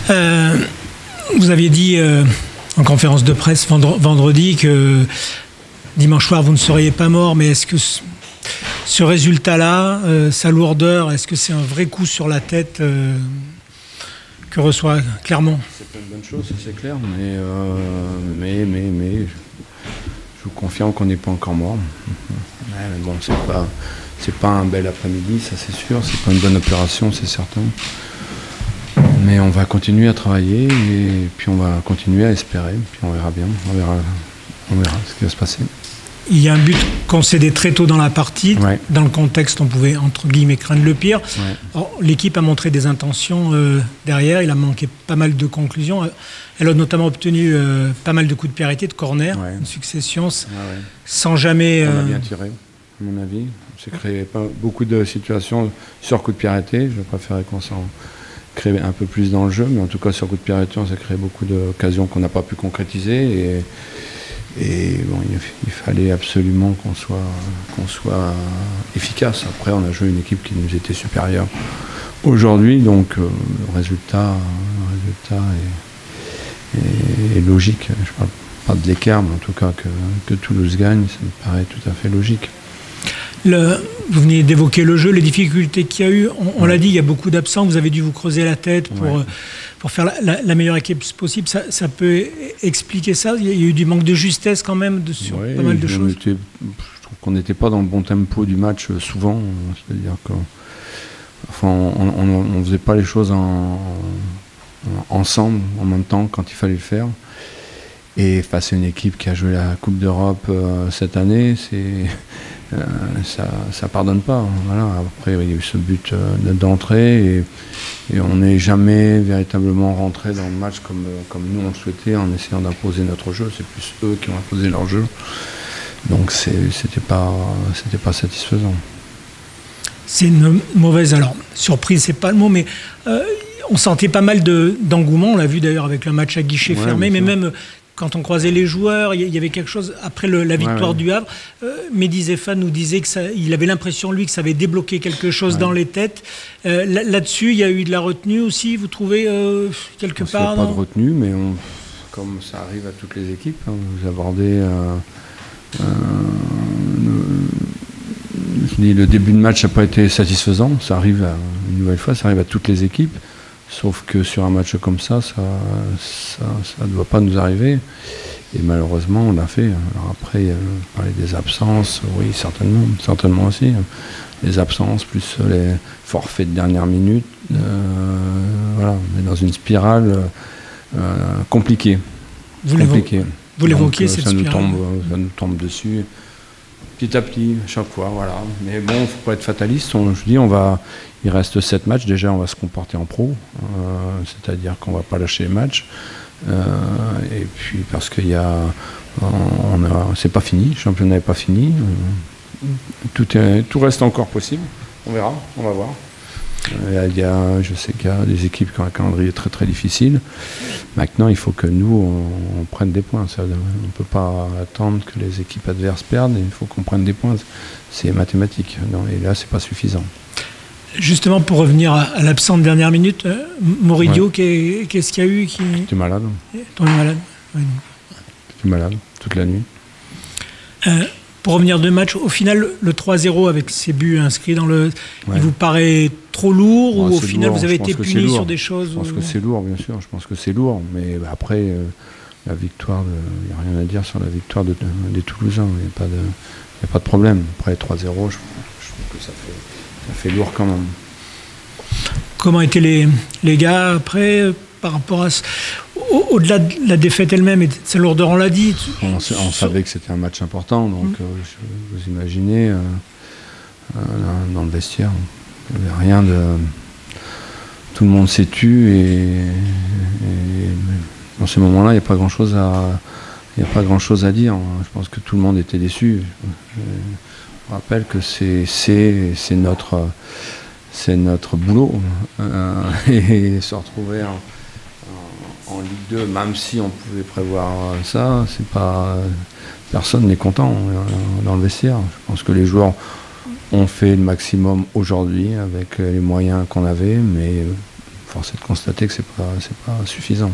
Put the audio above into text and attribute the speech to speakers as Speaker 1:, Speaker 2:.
Speaker 1: Vous aviez dit en conférence de presse vendredi que dimanche soir vous ne seriez pas mort, mais est-ce que ce résultat-là, sa lourdeur, est-ce que c'est un vrai coup sur la tête que reçoit Clermont?
Speaker 2: C'est pas une bonne chose, c'est clair, mais je vous confirme qu'on n'est pas encore mort. Ouais, mais bon, c'est pas un bel après-midi, ça c'est sûr, c'est pas une bonne opération, c'est certain. Mais on va continuer à travailler et puis on va continuer à espérer, puis on verra bien, on verra ce qui va se passer.
Speaker 1: Il y a un but concédé très tôt dans la partie.
Speaker 2: Ouais.
Speaker 1: Dans le contexte, on pouvait, entre guillemets, craindre le pire.
Speaker 2: Ouais.
Speaker 1: L'équipe a montré des intentions derrière. Il a manqué pas mal de conclusions. Elle a notamment obtenu pas mal de coups de pied arrêtés, de corner,
Speaker 2: Ouais.
Speaker 1: une succession,
Speaker 2: Ouais.
Speaker 1: sans jamais...
Speaker 2: On a bien tiré, à mon avis. On s'est créé pas beaucoup de situations sur coup de pied arrêté. Je préférais qu'on s'en crée un peu plus dans le jeu, mais en tout cas sur coup de pied arrêté, on s'est créé beaucoup d'occasions qu'on n'a pas pu concrétiser. Et bon, il fallait absolument qu'on soit efficace. Après, on a joué une équipe qui nous était supérieure aujourd'hui, donc le résultat est logique. Je ne parle pas de l'écart, mais en tout cas que Toulouse gagne, ça me paraît tout à fait logique.
Speaker 1: Vous venez d'évoquer le jeu, les difficultés qu'il y a eu. On l'a dit, il y a beaucoup d'absents. Vous avez dû vous creuser la tête pour faire la meilleure équipe possible. Ça peut expliquer ça. Il y a eu du manque de justesse quand même sur pas mal de choses.
Speaker 2: Je trouve qu'on n'était pas dans le bon tempo du match souvent. C'est-à-dire qu'on ne faisait pas les choses ensemble en même temps quand il fallait le faire. Et face à une équipe qui a joué la Coupe d'Europe cette année, ça pardonne pas. Voilà. Après, il y a eu ce but d'entrée et on n'est jamais véritablement rentré dans le match comme nous on le souhaitait en essayant d'imposer notre jeu. C'est plus eux qui ont imposé leur jeu. Donc c'était pas satisfaisant.
Speaker 1: C'est une mauvaise, alors surprise c'est pas le mot, mais on sentait pas mal d'engouement. On l'a vu d'ailleurs avec le match à guichet fermé, mais même quand on croisait les joueurs, il y avait quelque chose, après la victoire du Havre, Mehdi Zéphane nous disait qu'il avait l'impression, lui, que ça avait débloqué quelque chose dans les têtes. Là-dessus, il y a eu de la retenue aussi, vous trouvez, quelque part?
Speaker 2: Il n'y a pas de retenue, mais comme ça arrive à toutes les équipes, vous abordez... je dis, le début de match n'a pas été satisfaisant, ça arrive une nouvelle fois, ça arrive à toutes les équipes. Sauf que sur un match comme ça ne doit pas nous arriver. Et malheureusement, on l'a fait. Alors après, parler des absences, oui, certainement aussi. Les absences, plus les forfaits de dernière minute. Voilà, on est dans une spirale compliquée. Vous
Speaker 1: l'évoquiez, cette spirale.
Speaker 2: Ça nous tombe dessus. Petit à petit, à chaque fois, voilà. Mais bon, il ne faut pas être fataliste. Je dis, il reste 7 matchs. Déjà, on va se comporter en pro. C'est-à-dire qu'on ne va pas lâcher les matchs. Et puis, parce qu'il y a... c'est pas fini. Le championnat n'est pas fini. Tout reste encore possible. On verra, on va voir. Je sais qu'il y a des équipes qui ont un calendrier très très difficile. Maintenant, il faut que nous, on prenne des points. On ne peut pas attendre que les équipes adverses perdent. Il faut qu'on prenne des points. C'est mathématique. Et là, c'est pas suffisant.
Speaker 1: Justement, pour revenir à l'absent de dernière minute, Moridio, qu'est-ce qu'il y a eu
Speaker 2: J'étais malade.
Speaker 1: T'es malade?
Speaker 2: J'étais malade toute la nuit.
Speaker 1: Pour revenir de match, au final, le 3-0 avec ses buts inscrits dans le... Il vous paraît trop lourd ou au final vous avez été puni sur des choses?
Speaker 2: Je pense que c'est lourd, bien sûr. Je pense que c'est lourd. Mais après, la victoire, il n'y a rien à dire sur la victoire des Toulousains. Il n'y a pas de problème. Après 3-0, je trouve que ça fait lourd quand même. Comment
Speaker 1: étaient les gars après par rapport à... Au-delà de la défaite elle-même et de sa lourdeur, on l'a dit.
Speaker 2: On savait que c'était un match important, donc vous imaginez, dans le vestiaire, il n'y avait rien de... Tout le monde s'est tu et dans ces moments-là, il n'y a pas grand-chose à dire. Je pense que tout le monde était déçu. Je rappelle que c'est notre boulot et se retrouver en Ligue 2, même si on pouvait prévoir ça, c'est pas, personne n'est content dans le vestiaire. Je pense que les joueurs ont fait le maximum aujourd'hui avec les moyens qu'on avait, mais force est de constater que c'est pas suffisant.